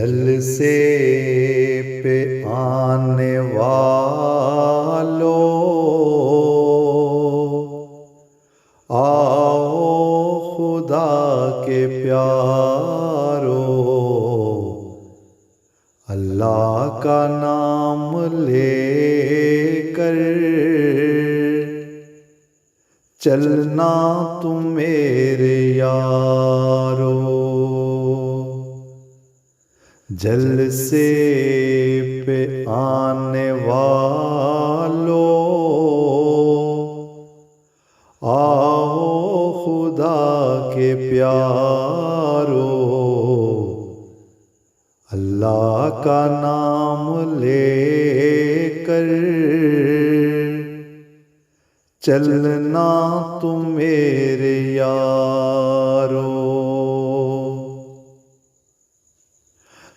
जलसे पे आने वालों, आओ खुदा के प्यारो, अल्लाह का नाम लेकर चलना तुम मेरे यारो। जलसे पे आने वालों, आओ खुदा के प्यारो, अल्लाह का नाम लेकर चलना तुम मेरे यारो।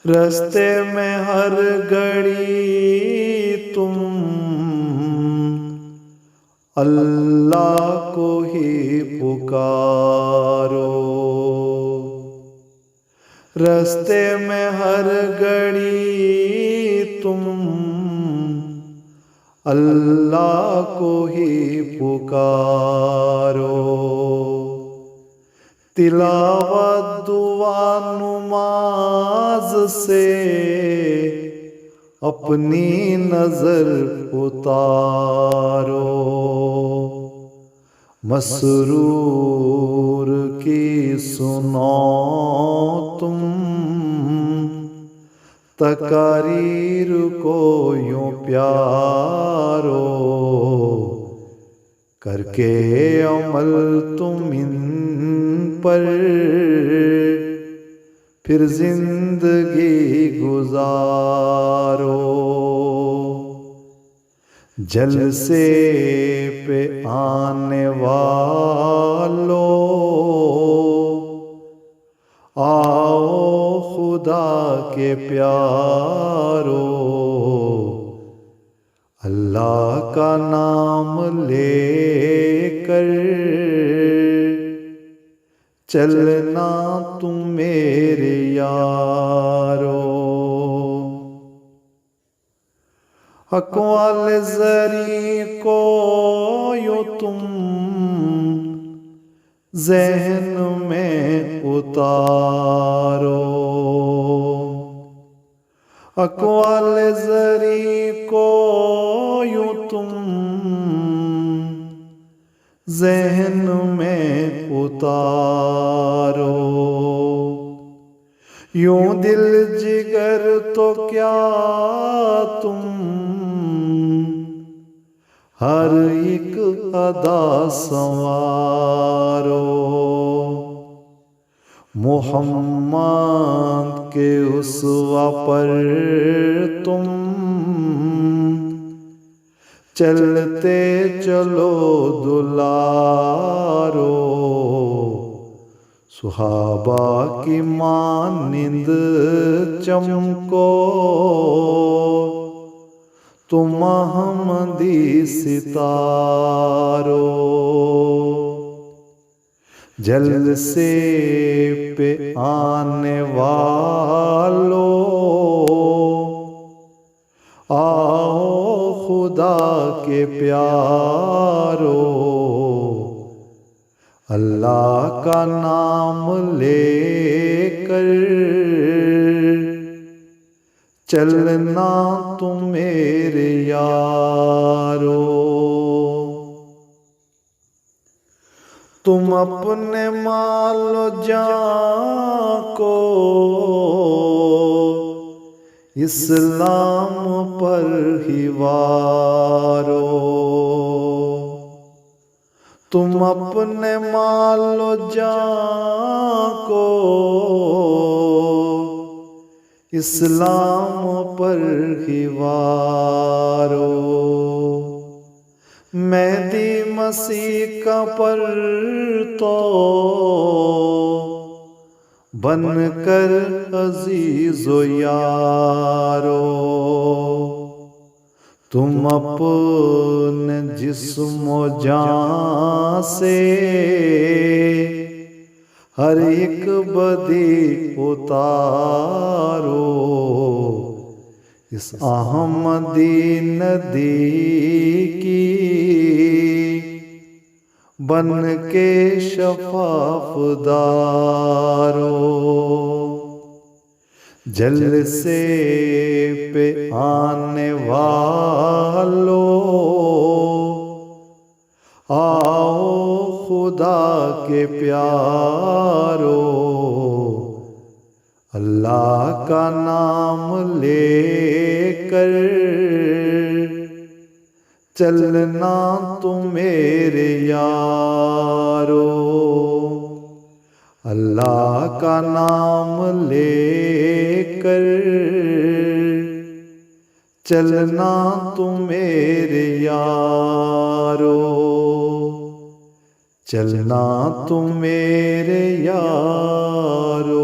रस्ते में हर घड़ी तुम अल्लाह को ही पुकारो। रस्ते में हर घड़ी तुम अल्लाह को ही पुकारो। तिलावत दुआ नमाज से अपनी नजर उतारो। मसरूर की सुनो तुम तकारीर को यूं प्यारो। करके अमल तुम इन पर फिर जिंदगी गुजारो। जलसे पे आने वालों, आओ खुदा के प्यारो, अल्लाह का नाम लेकर चलना तुम मेरे यारो। अक़वाल ज़री को यूं तुम ज़हन में उतारो। अक़वाल ज़री को यूं तुम ज़हन में उतारो। यूं दिल जिगर तो क्या तुम हर एक अदा संवारो। मुहम्मद के उसवा पर तुम चलते चलो दुलारो। सुहाबा की मानिंद चमको तुम अहमदी सितारो। जलसे पे आने वालों, आओ खुदा के प्यारो, अल्लाह का नाम लेकर चलना तुम मेरे यारो। तुम अपने मालो जान को इस्लाम पर ही वारो। तुम अपने मालो जान को इस्लाम पर ही वारो। मेहदी मसीह का पर तो बन कर अजीज़ो यारो। तुम अपने जिस्मो जान से हर एक बदी उतारो। इस अहमदी नदी की बन के शफाफदारो, जलसे पे आने वालों आओ खुदा के प्यारो, अल्लाह का नाम लेकर चलना तुम मेरे यारो, अल्लाह का नाम लेकर चलना तुम मेरे यारो, चलना तुम मेरे यारो।